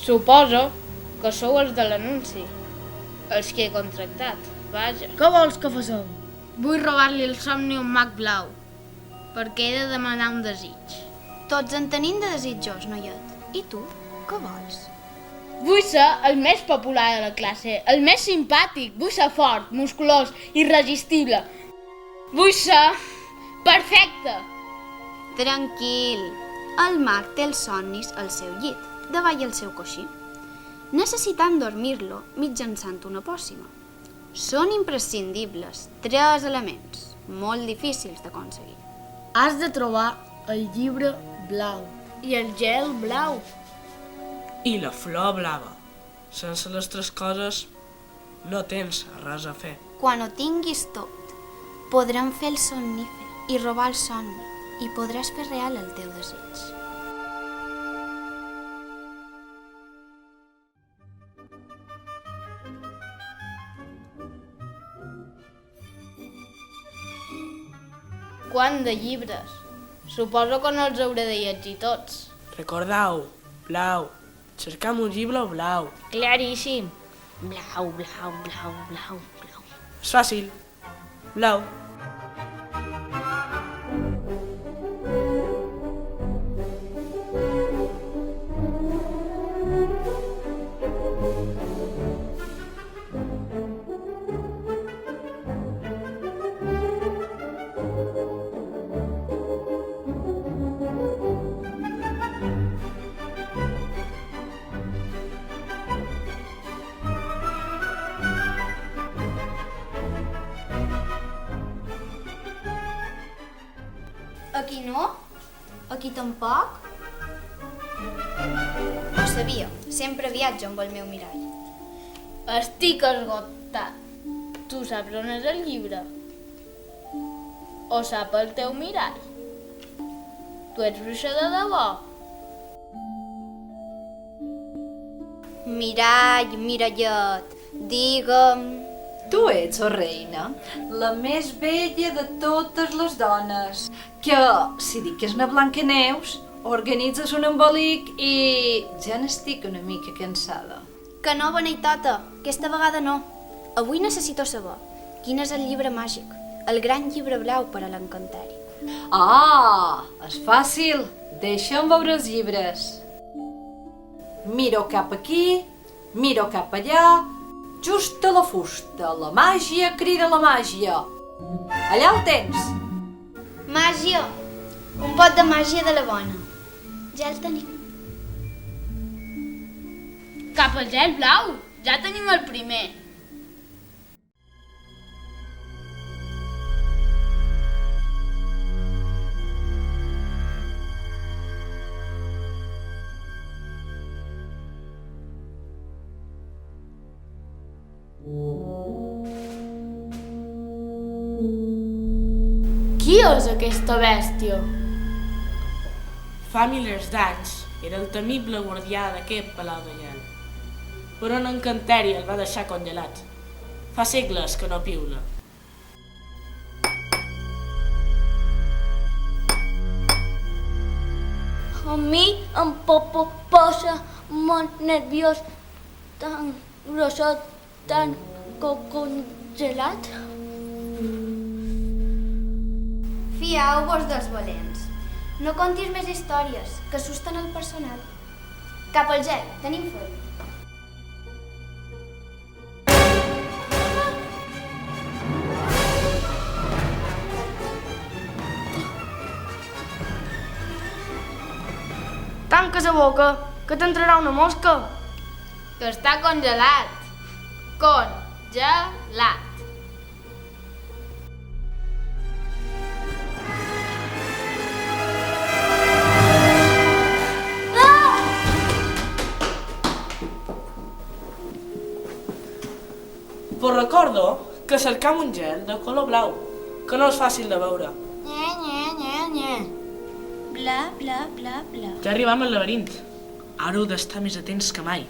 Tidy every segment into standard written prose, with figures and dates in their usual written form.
Suposo que sou els de l'anunci, els que he contractat, vaja. Què vols que facem? Vull robar-li el somni a un mag blau, perquè he de demanar un desig. Tots en tenim de desitjos, noiet. I tu, què vols? Vull ser el més popular de la classe, el més simpàtic, vull ser fort, musculós, irresistible. Vull ser perfecte. Tranquil, el mag té els somnis al seu llit, davall el seu coixí, necessitant dormir-lo mitjançant una pòcima. Són imprescindibles 3 elements, molt difícils d'aconseguir. Has de trobar el llibre blau. I el gel blau. I la flor blava. Sense les 3 coses no tens res a fer. Quan ho tinguis tot, podrem fer el somnífer i robar el somni i podràs fer real el teu desig. Quant de llibres? Suposo que no els hauré de llegir tots. Recordeu, blau. Cercam un llibre blau. Claríssim. Blau, blau, blau, blau, blau. És fàcil. Blau. Aquí no? Aquí tampoc? Ho sabia, sempre viatjo amb el meu mirall. Estic esgotat. Tu saps on és el llibre? O sap el teu mirall? Tu ets bruixa de debò? Mirall, mirallet, digue'm... Tu ets, oh reina, la més bella de totes les dones, que, si dic que és una Blancaneus, organitzes un embolic i ja n'estic una mica cansada. Que no, beneitota, aquesta vegada no. Avui necessito saber quin és el llibre màgic, el gran llibre blau per a l'encanteri. Ah, és fàcil, deixa'm veure els llibres. Miro cap aquí, miro cap allà, just a la fusta, la màgia crida la màgia. Allà el tens. Màgia, un pot de màgia de la bona. Ja el tenim. Cap al gel blau. Ja tenim el primer. Qui és aquesta bèstia? Fa milers d'anys era el temible guardià d'aquest palau de gel. Però un encanteri el va deixar congelat. Fa segles que no piula. A mi em posa molt nerviós, tan grossot, tan congelat. Fieu-vos dels valents. No contis més històries, que assusten el personal. Cap al gel, tenim fred. Tanques la boca, que t'entrarà una mosca. Que està congelat. Congelat. Però recordo que cercam un gel de color blau, que no és fàcil de veure. Nye, nye, nye, nye. Bla, bla, bla, bla. Ja arribam al laberint. Ara heu d'estar més atents que mai.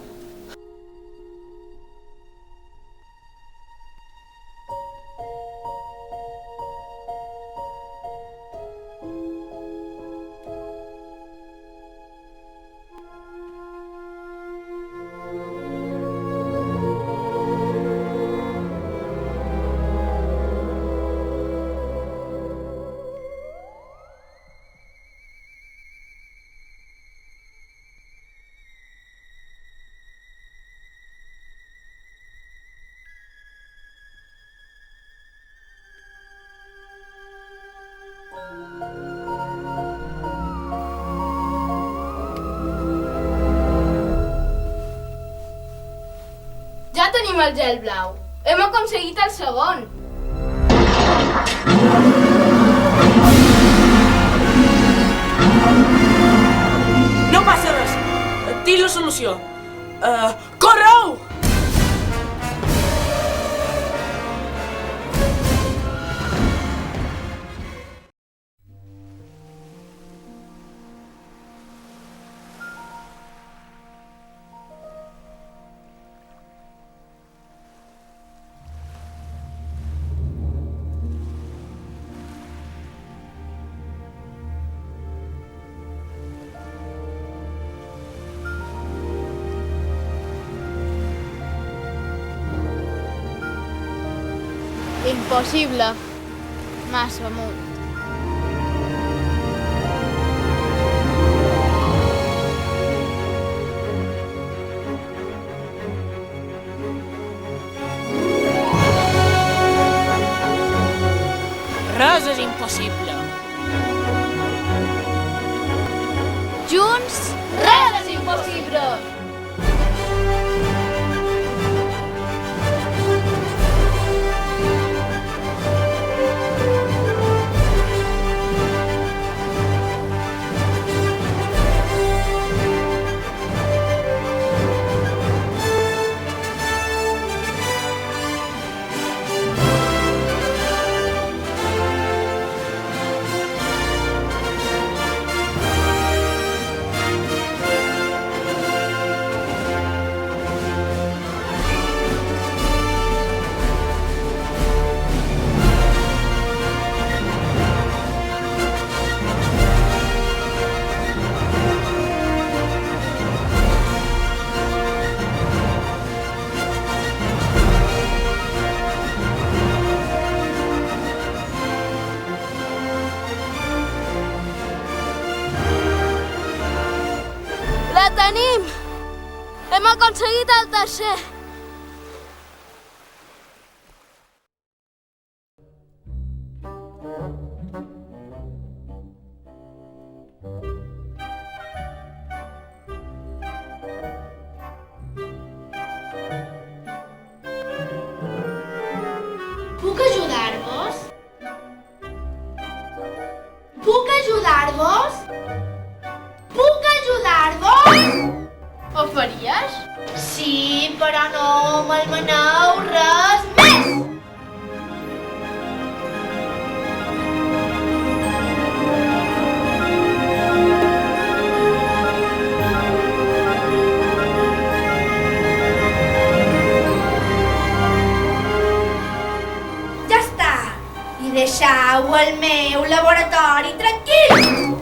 tenim el gel blau. Hem aconseguit el segon. No passa res. Tinc la solució. Correu! Impossible. Massa amunt. Res és impossible. Junts, Res és impossible! La tenim! Hem aconseguit el tercer! Puc ajudar-vos? Puc ajudar-vos? Puc ajudar-vos? Ho faries? Sí, però no m'almeneu res més! Ja està! I deixeu el meu laboratori tranquil!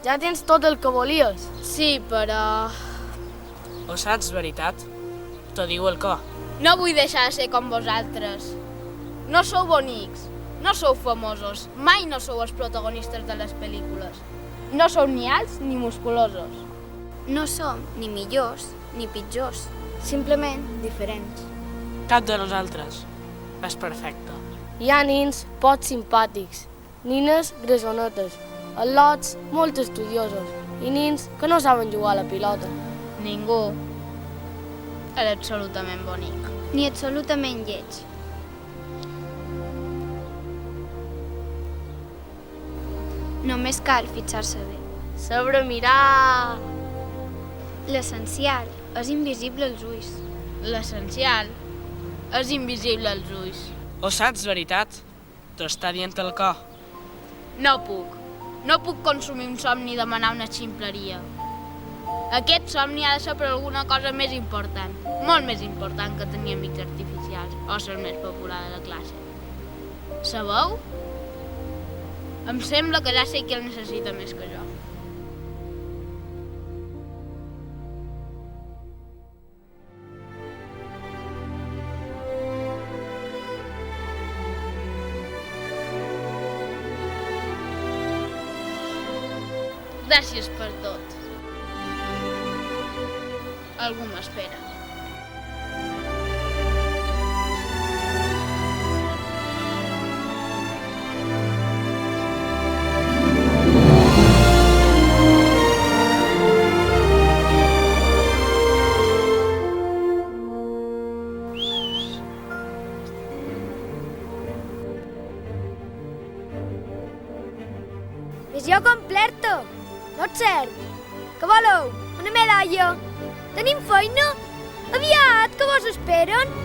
Ja tens tot el que volies. Sí, però... Ho saps, veritat? T'ho diu el cor. No vull deixar de ser com vosaltres. No sou bonics, no sou famosos, mai no sou els protagonistes de les pel·lícules. No sou ni alts ni musculosos. No som ni millors ni pitjors. Simplement diferents. Cap de nosaltres és perfecte. Hi ha nins poc simpàtics, nines gresonetes, al·lots molt estudiosos i nins que no saben jugar a la pilota. Ningú és absolutament bonic. Ni absolutament lleig. Només cal fixar-se bé. Saber mirar... L'essencial és invisible als ulls. L'essencial és invisible als ulls. Ho saps, veritat? T'ho està dient el cor. No puc. No puc consumir un somni i demanar una ximpleria. Aquest somni ha de ser per alguna cosa més important, molt més important que tenir amics artificials o ser el més popular de la classe. Sabeu? Em sembla que ja sé qui el necessita més que jo. Gràcies per tot. Algú m'espera. Missió completa! No és cert? Què voleu? Una medalla? Tenim feina? Aviat, que vos esperen?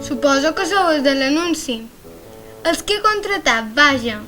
Suposo que sou els de l'anunci. Els que he contratat, vaja.